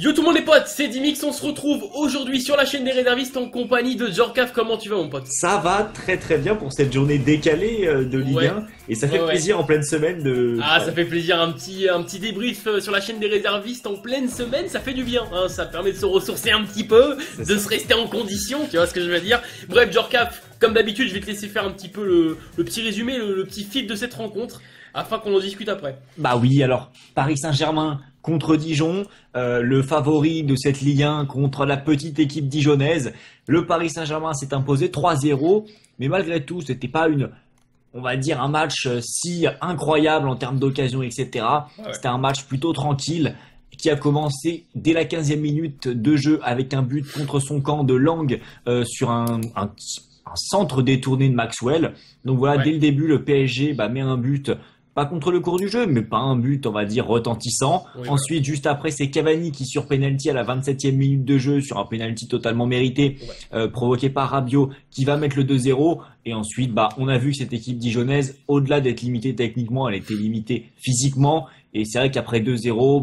Yo tout le monde les potes, c'est Dimix, on se retrouve aujourd'hui sur la chaîne des réservistes en compagnie de Djorkaff. Comment tu vas mon pote? Ça va très très bien pour cette journée décalée de Ligue Ouais, 1 et ça fait ouais. plaisir en pleine semaine de... Ah, ça fait plaisir, un petit débrief sur la chaîne des réservistes en pleine semaine, ça fait du bien, hein, ça permet de se ressourcer un petit peu, de se rester en condition, tu vois ce que je veux dire. Bref, Djorkaff, comme d'habitude, je vais te laisser faire un petit peu le petit résumé, le petit fil de cette rencontre, afin qu'on en discute après. Bah oui, alors Paris Saint-Germain contre Dijon, le favori de cette Ligue 1 contre la petite équipe dijonnaise. Le Paris Saint-Germain s'est imposé 3-0, mais malgré tout, c'était pas on va dire un match si incroyable en termes d'occasion, etc. Ouais. C'était un match plutôt tranquille qui a commencé dès la 15e minute de jeu avec un but contre son camp de Lang sur un centre détourné de Maxwell. Donc voilà, Ouais. dès le début, le PSG met un but, pas contre le cours du jeu, mais pas un but, on va dire, retentissant. Oui, Ensuite, juste après, c'est Cavani qui, sur penalty à la 27e minute de jeu, sur un penalty totalement mérité, voilà. Ouais. provoqué par Rabiot, qui va mettre le 2-0. Et ensuite, on a vu que cette équipe dijonnaise, au-delà d'être limitée techniquement, elle était limitée physiquement. Et c'est vrai qu'après 2-0,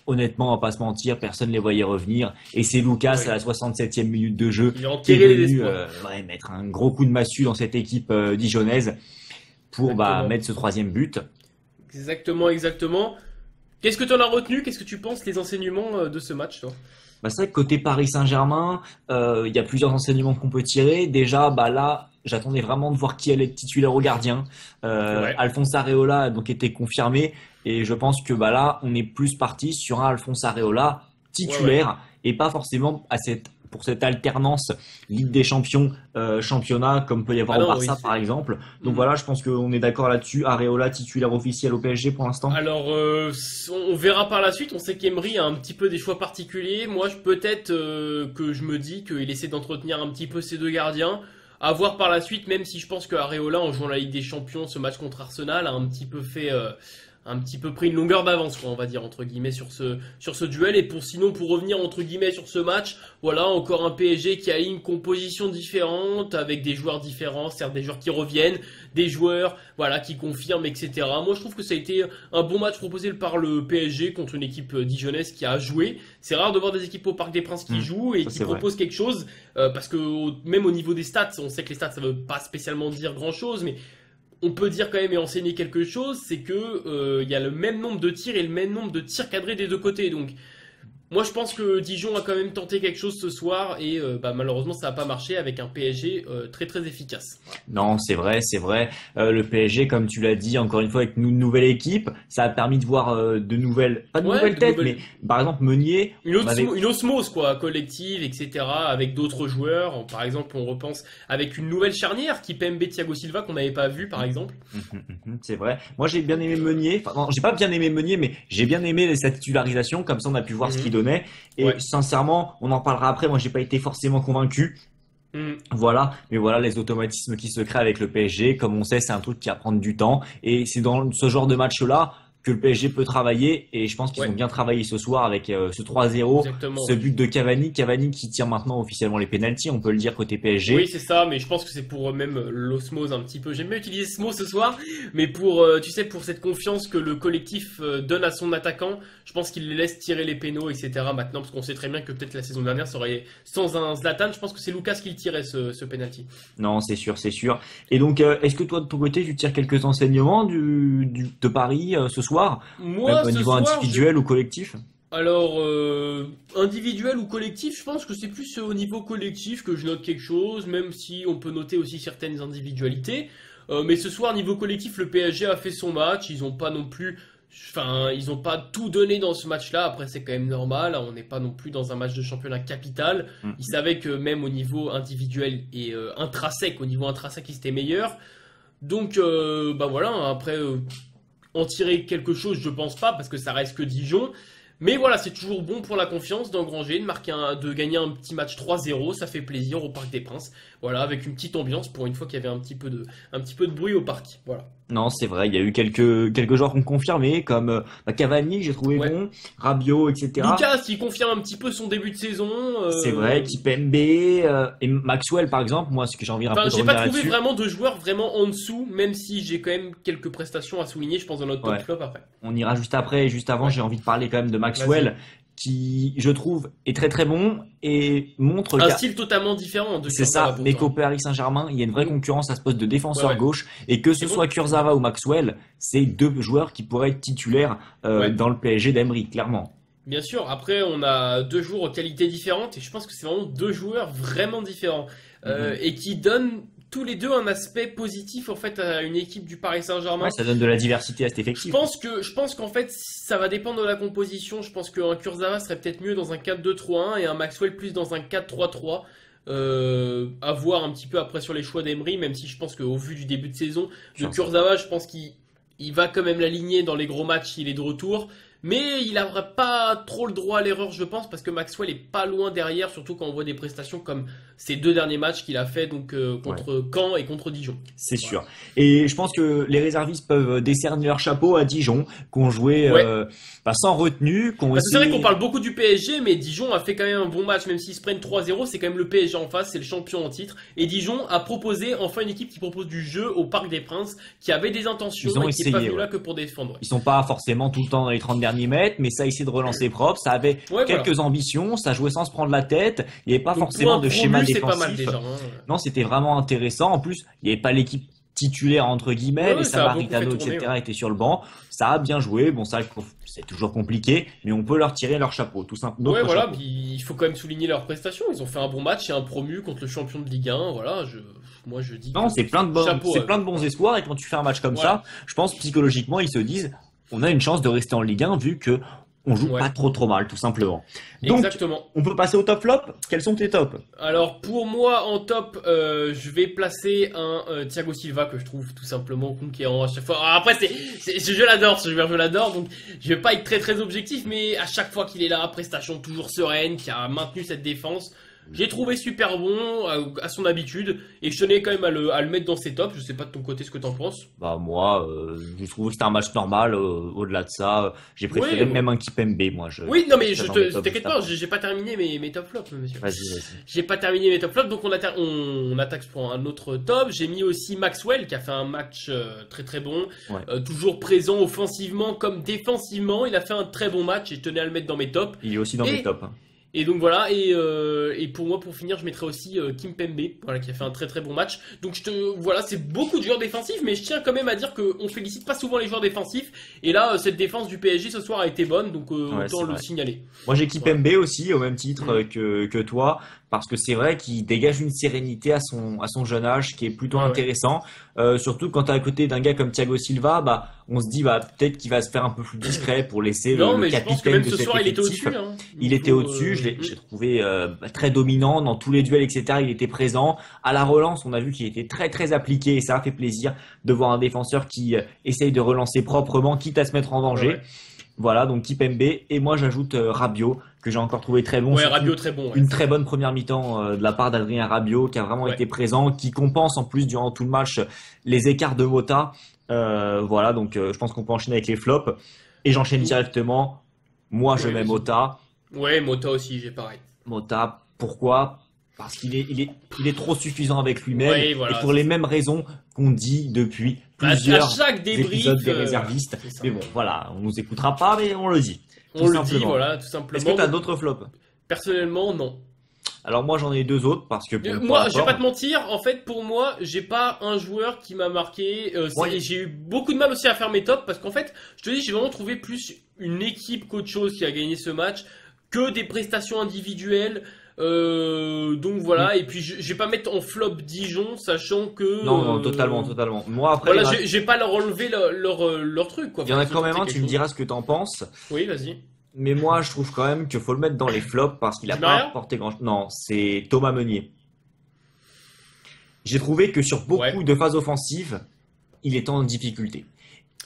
honnêtement, on va pas se mentir, personne ne les voyait revenir. Et c'est Lucas Ouais. à la 67e minute de jeu Il a qui est enterré les venu espoirs. mettre un gros coup de massue dans cette équipe dijonnaise pour Exactement. mettre ce troisième but. Exactement, exactement. Qu'est-ce que tu en as retenu? Qu'est-ce que tu penses les enseignements de ce match, toi? C'est vrai que côté Paris Saint-Germain, il y a plusieurs enseignements qu'on peut tirer. Déjà, là, j'attendais vraiment de voir qui allait être titulaire au gardien. Ouais. Alphonse Areola a donc été confirmé et je pense que là, on est plus parti sur un Alphonse Areola Ouais, ouais. titulaire et pas forcément pour cette alternance Ligue des Champions, championnat comme peut y avoir Ah au non, oui, Barça c'est... par exemple. Donc Mhm. voilà, je pense qu'on est d'accord là-dessus. Areola titulaire officiel au PSG pour l'instant. Alors, on verra par la suite. On sait qu'Emery a un petit peu des choix particuliers. Moi, peut-être que je me dis qu'il essaie d'entretenir un petit peu ses deux gardiens. À voir par la suite, même si je pense que Areola, en jouant la Ligue des Champions, ce match contre Arsenal, a un petit peu un petit peu pris une longueur d'avance, quoi, on va dire, entre guillemets, sur ce duel. Et pour revenir, entre guillemets, sur ce match, voilà, encore un PSG qui a une composition différente, avec des joueurs différents, certes des joueurs qui reviennent, des joueurs, voilà, qui confirment, etc. Moi, je trouve que ça a été un bon match proposé par le PSG contre une équipe dijonnaise qui a joué. C'est rare de voir des équipes au Parc des Princes qui jouent et Ça qui c'est vrai. proposent quelque chose, parce que même au niveau des stats, on sait que les stats, ça veut pas spécialement dire grand-chose, mais on peut dire quand même et enseigner quelque chose, c'est que il y a le même nombre de tirs et le même nombre de tirs cadrés des deux côtés. Donc moi je pense que Dijon a quand même tenté quelque chose ce soir et malheureusement ça n'a pas marché avec un PSG très très efficace. Non, c'est vrai, c'est vrai. Le PSG, comme tu l'as dit, encore une fois, avec une nouvelle équipe, ça a permis de voir de nouvelles, pas de Ouais, nouvelles de têtes, mais nouvelles, par exemple Meunier, on avait, une osmose quoi, collective, etc. avec d'autres joueurs. Par exemple, on repense avec une nouvelle charnière, Kipembe Thiago Silva qu'on n'avait pas vu par exemple. c'est vrai. Moi, j'ai bien aimé Meunier. Enfin, non, j'ai pas bien aimé Meunier, mais j'ai bien aimé sa titularisation. Comme ça, on a pu voir ce qu'il Mhm. donnait. Et Ouais. sincèrement, on en parlera après. Moi, j'ai pas été forcément convaincu. Mhm. Voilà, mais voilà les automatismes qui se créent avec le PSG. Comme on sait, c'est un truc qui va prendre du temps. Et c'est dans ce genre de match-là que le PSG peut travailler. Et je pense qu'ils ont Ouais, bien travaillé ce soir avec ce 3-0, exactement. ce but de Cavani. Cavani qui tire maintenant officiellement les pénaltys, on peut le dire côté Oui, PSG. c'est ça, mais je pense que c'est pour même l'osmose un petit peu. J'aime bien utiliser ce mot ce soir, mais pour, tu sais, pour cette confiance que le collectif donne à son attaquant, je pense qu'il les laisse tirer les pénaux, etc. maintenant, parce qu'on sait très bien que peut-être la saison dernière, ça aurait, sans un Zlatan, je pense que c'est Lucas qui le tirait ce penalty. Non, c'est sûr, c'est sûr. Et donc, est-ce que toi, de ton côté, tu tires quelques enseignements de Paris ce soir, même Moi, au ce niveau soir, je individuel ou collectif? alors, individuel ou collectif, je pense que c'est plus au niveau collectif que je note quelque chose, même si on peut noter aussi certaines individualités. Mais ce soir, niveau collectif, le PSG a fait son match. Ils ont pas non plus, enfin, ils ont pas tout donné dans ce match-là. Après, c'est quand même normal, hein. On n'est pas non plus dans un match de championnat capital. Ils Mm. savaient que même au niveau individuel et intrinsèque, au niveau intrinsèque, ils étaient meilleurs. Donc, voilà. Après, en tirer quelque chose, je pense pas, parce que ça reste que Dijon. Mais voilà, c'est toujours bon pour la confiance d'engranger, de gagner un petit match 3-0, ça fait plaisir au Parc des Princes. Voilà, avec une petite ambiance pour une fois qu'il y avait un petit peu de bruit au parc. Voilà. Non, c'est vrai, il y a eu quelques joueurs qui ont confirmé, comme Cavani, j'ai trouvé Ouais. bon, Rabiot, etc. Lucas, il confirme un petit peu son début de saison. C'est vrai, Kipembe et Maxwell, par exemple, moi, ce que j'ai envie un Enfin, peu de j'ai pas revenir trouvé là-dessus. vraiment de joueurs vraiment en dessous, même si j'ai quand même quelques prestations à souligner, je pense, dans notre top Ouais. flop après. On ira juste après et juste avant, Ouais, j'ai envie de parler quand même de vas-y. Maxwell qui, je trouve, est très très bon et montre Un style totalement différent de c'est Kurzawa ça, mais qu'au pourtant. Paris Saint-Germain, il y a une vraie concurrence à ce poste de Ouais, défenseur ouais. gauche, et que ce C'est bon. soit Kurzawa ou Maxwell, c'est deux joueurs qui pourraient être titulaires Ouais. dans le PSG d'Emery, clairement. Bien sûr, après on a deux joueurs aux qualités différentes et je pense que c'est vraiment deux joueurs vraiment différents Mhm. et qui donnent tous les deux un aspect positif en fait à une équipe du Paris Ouais, Saint-Germain. ça donne de la diversité à cet effectif. Je pense qu'en fait ça va dépendre de la composition. Je pense qu'un Kurzawa serait peut-être mieux dans un 4-2-3-1 et un Maxwell plus dans un 4-3-3. À voir un petit peu après sur les choix d'Emery, même si je pense qu'au vu du début de saison de Sur ça. Kurzawa, je pense qu'il va quand même l'aligner dans les gros matchs s'il est de retour. Mais il n'aura pas trop le droit à l'erreur, je pense, parce que Maxwell est pas loin derrière, surtout quand on voit des prestations comme ces deux derniers matchs qu'il a fait donc Ouais. contre Caen et contre Dijon. C'est Voilà. sûr. Et je pense que les réservistes peuvent décerner leur chapeau à Dijon, qui ont joué Ouais. sans retenue, qui ont Parce que c'est vrai qu'on essayé. parle beaucoup du PSG, mais Dijon a fait quand même un bon match, même s'ils se prennent 3-0, c'est quand même le PSG en face, c'est le champion en titre. Et Dijon a proposé enfin une équipe qui propose du jeu au Parc des Princes, qui avait des intentions Ils ont et qui n'est pas essayé, venu ouais. là que pour défendre. Ils sont pas forcément tout le temps dans les 30 derniers mètres, mais ça a essayé de relancer propre. Ça avait Ouais, voilà. quelques ambitions, ça jouait sans se prendre la tête. Il n'y avait pas Donc pour forcément un de schéma promu, c'est pas mal défensif. déjà. Hein. Non, c'était vraiment intéressant. En plus, il n'y avait pas l'équipe titulaire entre guillemets, Ouais, les ouais, ça a beaucoup fait Samaritano, tourner. etc. Ouais. étaient sur le banc. Ça a bien joué. Bon, ça, c'est toujours compliqué, mais on peut leur tirer leur chapeau, tout simplement. Ouais, Notre voilà, chapeau. puis il faut quand même souligner leurs prestations. Ils ont fait un bon match et un promu contre le champion de Ligue 1. Voilà, moi je dis Non, que c'est plein de bons, chapeau. c'est plein de bons espoirs. Et quand tu fais un match comme Ouais. ça, je pense psychologiquement, ils se disent, on a une chance de rester en Ligue 1 vu que on joue Ouais. pas trop mal, tout simplement. Donc, Exactement. on peut passer au top flop. Quels sont tes tops? Alors pour moi en top, je vais placer un Thiago Silva que je trouve tout simplement conquérant à chaque fois. Alors, après je l'adore, ce joueur je l'adore, donc je vais pas être très très objectif, mais à chaque fois qu'il est là, prestation toujours sereine, qui a maintenu cette défense. J'ai trouvé super bon à son habitude et je tenais quand même à le mettre dans ses tops. Je sais pas de ton côté ce que t'en penses. Bah moi, je trouve que c'était un match normal. Au-delà de ça, j'ai préféré Oui, même un Kipembe, moi. Oui, non mais je dans mes tops t'inquiète juste pas, après. j'ai pas terminé mes top flops, monsieur. Vas-y. J'ai pas terminé mes top flops, donc on attaque pour un autre top. J'ai mis aussi Maxwell qui a fait un match très très bon, Ouais. toujours présent offensivement comme défensivement. Il a fait un très bon match et je tenais à le mettre dans mes tops. Il est aussi dans Et- mes tops. Hein. Et donc voilà, et pour moi, pour finir, je mettrai aussi Kimpembe, voilà, qui a fait un très très bon match. Donc voilà, c'est beaucoup de joueurs défensifs, mais je tiens quand même à dire qu'on félicite pas souvent les joueurs défensifs. Et là, cette défense du PSG ce soir a été bonne, donc Ouais, autant c'est le vrai. signaler. Moi, j'ai Kipembe aussi, au même titre que toi, parce que c'est vrai qu'il dégage une sérénité à son jeune âge qui est plutôt Ouais, ouais. intéressant. Surtout quand t'es à côté d'un gars comme Thiago Silva, bah, on se dit, bah, peut-être qu'il va se faire un peu plus discret pour laisser Non, le mais je pense que capitaine même de ce cet soir, il était effectif. au-dessus. Hein. Il était au-dessus, j'ai trouvé très dominant dans tous les duels, etc. Il était présent. À la relance, on a vu qu'il était très très appliqué et ça a fait plaisir de voir un défenseur qui essaye de relancer proprement, quitte à se mettre en danger. Ouais, Voilà, donc Kipembe. Et moi, j'ajoute Rabiot, que j'ai encore trouvé très bon. ouais, Surtout Rabiot très bon. Ouais. une très bonne première mi-temps de la part d'Adrien Rabiot, qui a vraiment Ouais. été présent, qui compense en plus durant tout le match les écarts de Mota. Voilà, donc je pense qu'on peut enchaîner avec les flops. Et j'enchaîne directement. Moi, je Ouais, mets vas-y. Mota. Ouais, Mota aussi, j'ai pareil. Mota, pourquoi? Parce qu'il est trop suffisant avec lui-même Ouais, voilà, et pour les mêmes raisons qu'on dit depuis À plusieurs chaque débrief, épisodes des réservistes. c'est ça. Mais bon, voilà, on nous écoutera pas, mais on le dit. On tout le dit, simplement. voilà, tout Est-ce simplement. que tu as d'autres flops? Personnellement, non. Alors moi, j'en ai deux autres parce que bon, Moi, par je vais pas rapport- te mentir, en fait, pour moi, j'ai pas un joueur qui m'a marqué. Ouais. Et j'ai eu beaucoup de mal aussi à faire mes tops parce qu'en fait, je te dis, j'ai vraiment trouvé plus une équipe qu'autre chose qui a gagné ce match que des prestations individuelles. Donc voilà, et puis je vais pas mettre en flop Dijon, sachant que. Non, totalement. Moi, après, Voilà, il y en a- je vais pas leur enlever leur truc, quoi. il y en a Enfin, quand même c'est un, quelque tu me chose. diras ce que t'en penses. Oui, vas-y. Mais moi, je trouve quand même qu'il faut le mettre dans les flops parce qu'il a Di pas Maria apporté grand. Non, c'est Thomas Meunier. J'ai trouvé que sur beaucoup Ouais. de phases offensives, il est en difficulté.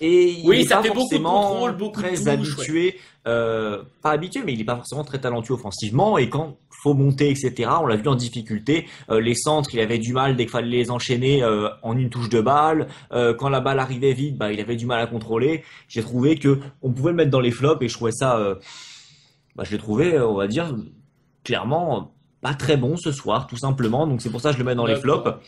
Et il Oui, n'est ça pas fait beaucoup de forcément contrôle, beaucoup de très touches, habitué, pas habitué, mais il n'est pas forcément très talentueux offensivement. Et quand faut monter, etc., on l'a vu en difficulté. Les centres, il avait du mal dès qu'il fallait les enchaîner en une touche de balle. Quand la balle arrivait vite, bah, il avait du mal à contrôler. J'ai trouvé que on pouvait le mettre dans les flops et je trouvais ça, bah, je l'ai trouvé, on va dire, clairement pas très bon ce soir, tout simplement. Donc c'est pour ça que je le mets dans les D'accord. flops.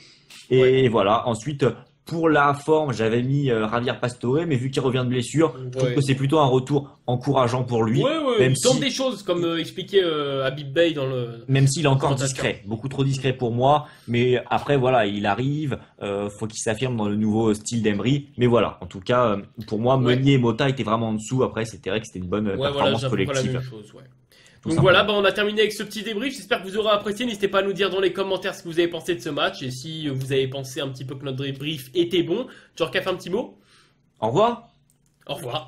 Et voilà. Ensuite, Pour la forme, j'avais mis Javier Pastore, mais vu qu'il revient de blessure, je trouve Ouais. que c'est plutôt un retour encourageant pour lui, Ouais, ouais, même il tente si, des choses, comme expliquait Habib Bey dans le même s'il est encore présentation. discret, beaucoup trop discret pour moi. Mais après, voilà, il arrive, faut qu'il s'affirme dans le nouveau style d'Emery. Mais voilà, en tout cas, pour moi, Ouais. Meunier et Mota étaient vraiment en dessous. Après, c'était vrai que c'était une bonne Ouais, voilà, performance j'ai à peu près la collective, même chose, ouais. tout Donc simplement. voilà, bah on a terminé avec ce petit débrief. J'espère que vous aurez apprécié. N'hésitez pas à nous dire dans les commentaires ce que vous avez pensé de ce match et si vous avez pensé un petit peu que notre débrief était bon. Djorkaeff, un petit mot. Au revoir. Au revoir.